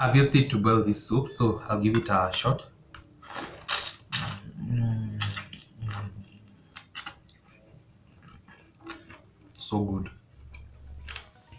I've used it to boil this soup, so I'll give it a shot. So good.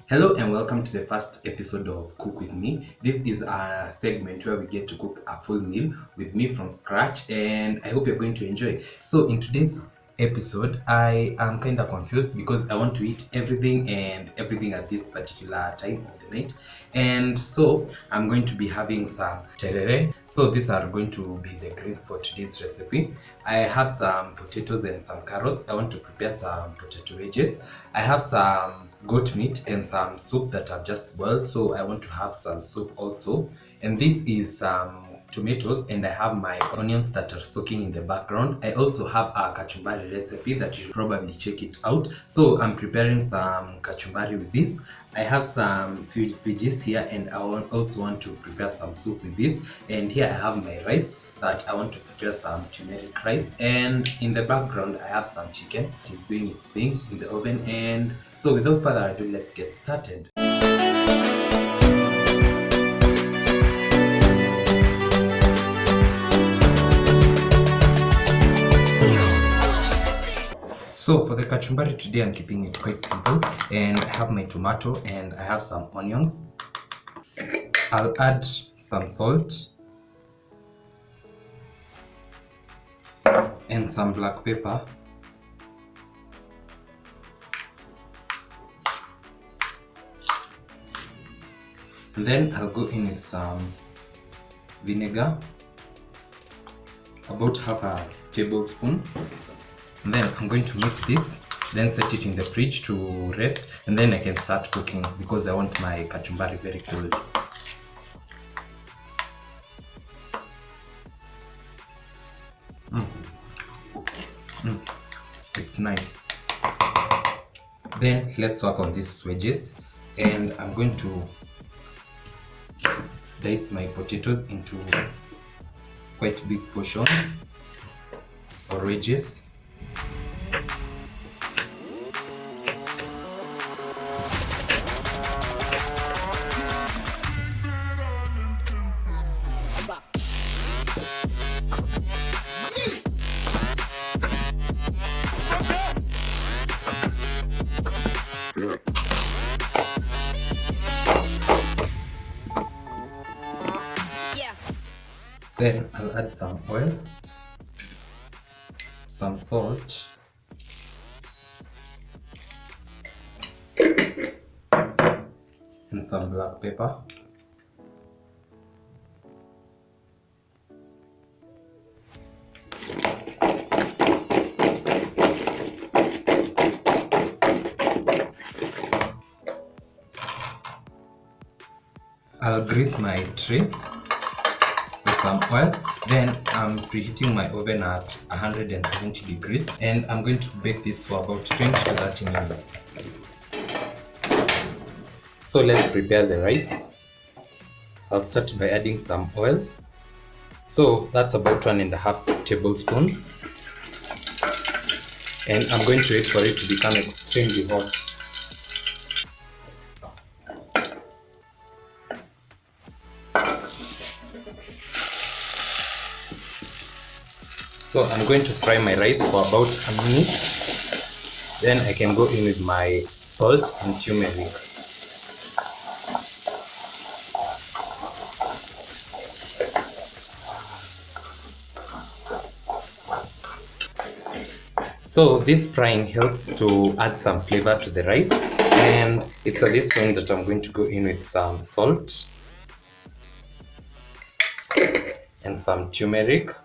Hello and welcome to the first episode of Cook With Me. This is a segment where we get to cook a full meal with me from scratch, and I hope you're going to enjoy. So in today's episode, I am kind of confused because I want to eat everything and everything at this particular time of the night. And so I'm going to be having some terere. So these are going to be the greens for today's recipe. I have some potatoes and some carrots. I want to prepare some potato wedges. I have some goat meat and some soup that I've just boiled, so I want to have some soup also. And this is some tomatoes, and I have my onions that are soaking in the background. I also have a kachumbari recipe that you should probably check it out. So I'm preparing some kachumbari with this. I have some veggies here, and I also want to prepare some soup with this. And here I have my rice that I want to prepare some turmeric rice, and in the background I have some chicken. It is doing its thing in the oven, and so without further ado, let's get started. So for the kachumbari today, I'm keeping it quite simple, and I have my tomato and I have some onions. I'll add some salt and some black pepper. And then I'll go in with some vinegar, about half a tablespoon. And then I'm going to mix this, then set it in the fridge to rest, and then I can start cooking because I want my kachumbari very cold. It's nice. Then let's work on these wedges, and I'm going to dice my potatoes into quite big portions or wedges. Then I'll add some oil, some salt, and some black pepper. I'll grease my tray with some oil. Then I'm preheating my oven at 170 degrees, and I'm going to bake this for about 20 to 30 minutes. So let's prepare the rice. I'll start by adding some oil. So that's about 1.5 tablespoons. And I'm going to wait for it to become extremely hot. So I'm going to fry my rice for about a minute. Then I can go in with my salt and turmeric. So this frying helps to add some flavor to the rice, and it's at this point that I'm going to go in with some salt and some turmeric.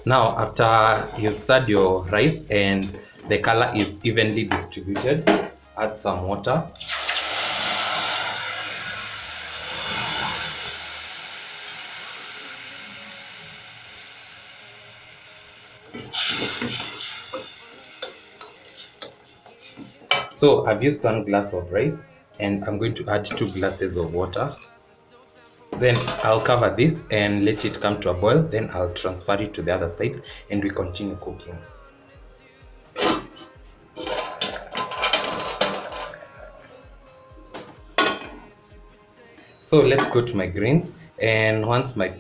Now, after you've stirred your rice and the color is evenly distributed, add some water. So I've used 1 glass of rice, and I'm going to add 2 glasses of water. Then I'll cover this and let it come to a boil. Then I'll transfer it to the other side and we continue cooking. So let's go to my greens, and once my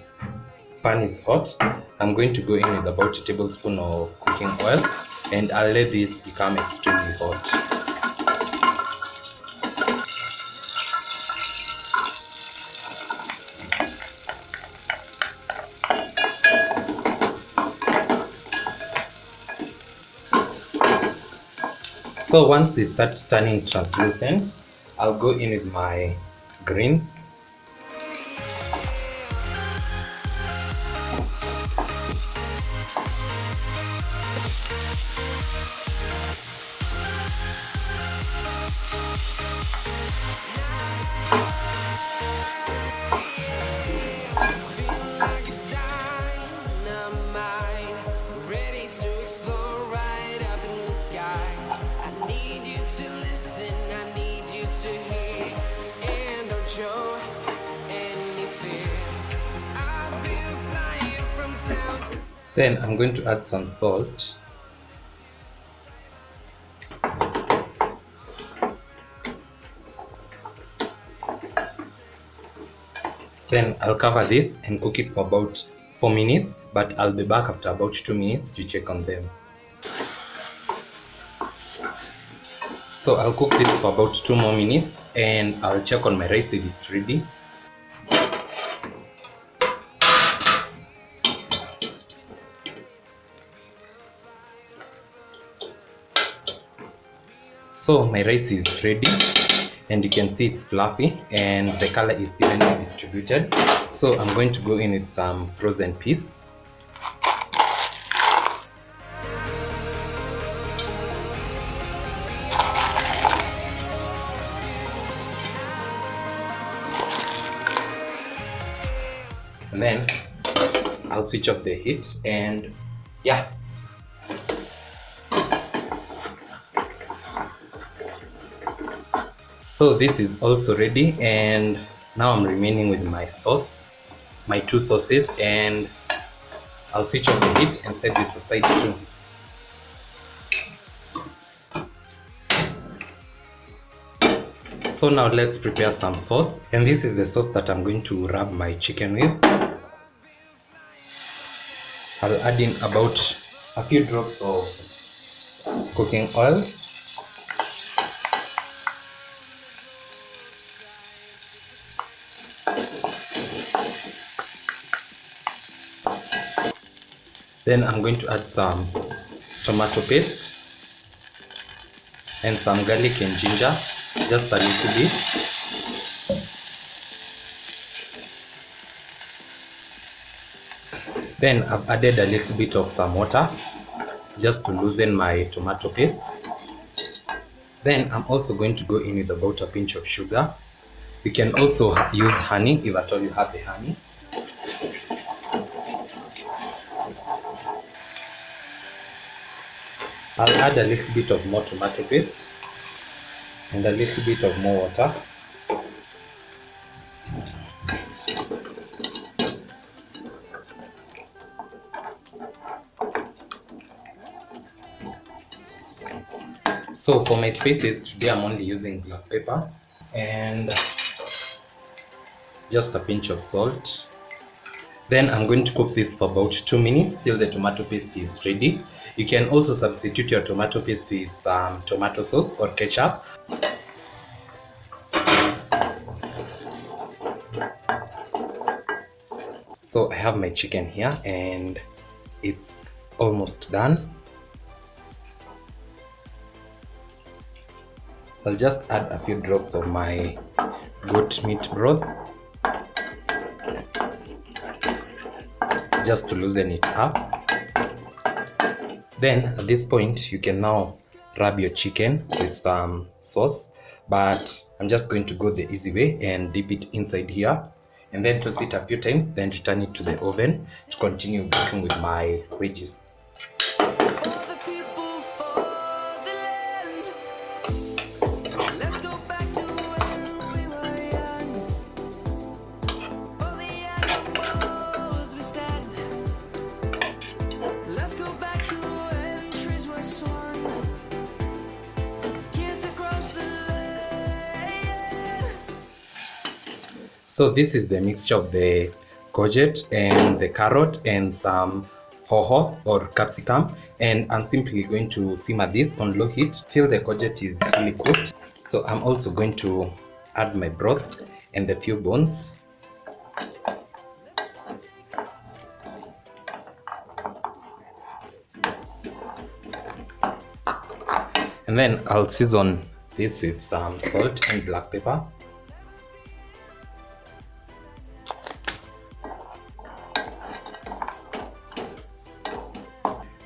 pan is hot, I'm going to go in with about a tablespoon of cooking oil, and I'll let this become extremely hot. So once they start turning translucent, I'll go in with my greens. Then I'm going to add some salt. Then I'll cover this and cook it for about 4 minutes, but I'll be back after about 2 minutes to check on them. So I'll cook this for about 2 more minutes and I'll check on my rice if it's ready. So my rice is ready and you can see it's fluffy and the color is evenly distributed. So I'm going to go in with some frozen peas. And then I'll switch off the heat and yeah. So this is also ready, and now I'm remaining with my sauce, my 2 sauces, and I'll switch off the heat and set this aside too. So now let's prepare some sauce, and this is the sauce that I'm going to rub my chicken with. I'll add in about a few drops of cooking oil. Then I'm going to add some tomato paste and some garlic and ginger, just a little bit. Then I've added a little bit of some water just to loosen my tomato paste. Then I'm also going to go in with about a pinch of sugar. You can also use honey if at all you have the honey. I'll add a little bit of more tomato paste and a little bit of more water. So for my spices today, I'm only using black pepper and just a pinch of salt. Then I'm going to cook this for about 2 minutes till the tomato paste is ready. You can also substitute your tomato paste with some tomato sauce or ketchup. So I have my chicken here and it's almost done. I'll just add a few drops of my goat meat broth just to loosen it up. Then at this point you can now rub your chicken with some sauce, but I'm just going to go the easy way and dip it inside here and then toss it a few times, then return it to the oven to continue cooking with my wedges. So this is the mixture of the courgette and the carrot and some hoho or capsicum, and I'm simply going to simmer this on low heat till the courgette is fully cooked. So I'm also going to add my broth and the few bones. And then I'll season this with some salt and black pepper.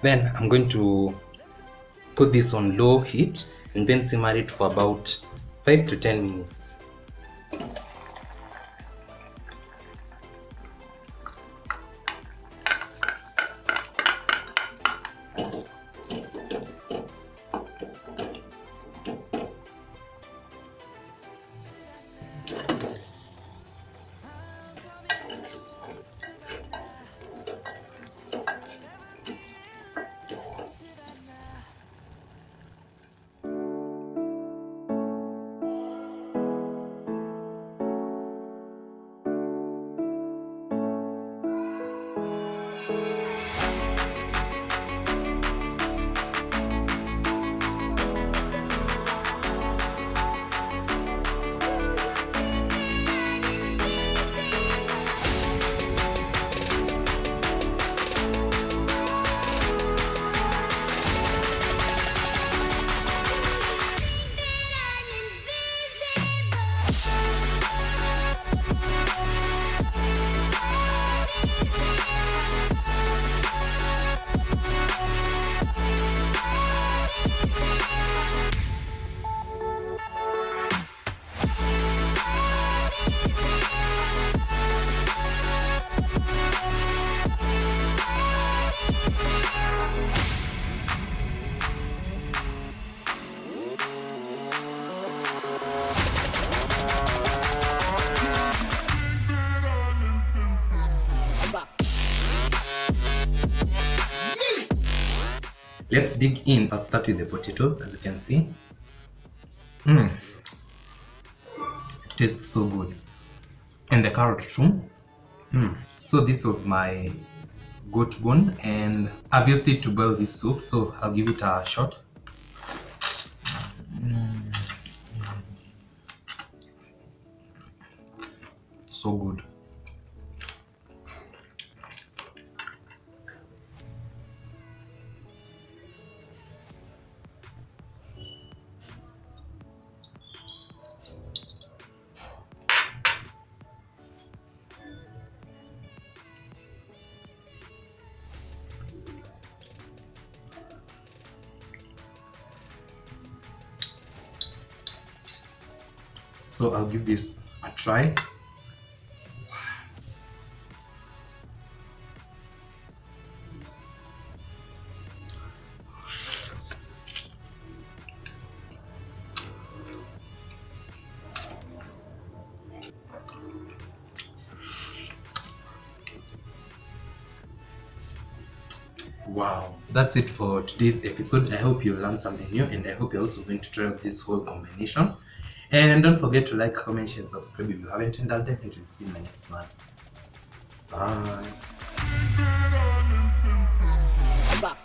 Then I'm going to put this on low heat and then simmer it for about 5 to 10 minutes. Let's dig in. I'll start with the potatoes, as you can see. It tastes so good. And the carrot too. So this was my goat bone, and I've used it to boil this soup, so I'll give it a shot. So good. So I'll give this a try. Wow, that's it for today's episode. I hope you learned something new, and I hope you're also going to try out this whole combination. And don't forget to like, comment, share, and subscribe if you haven't, and I'll definitely see you in my next one. Bye.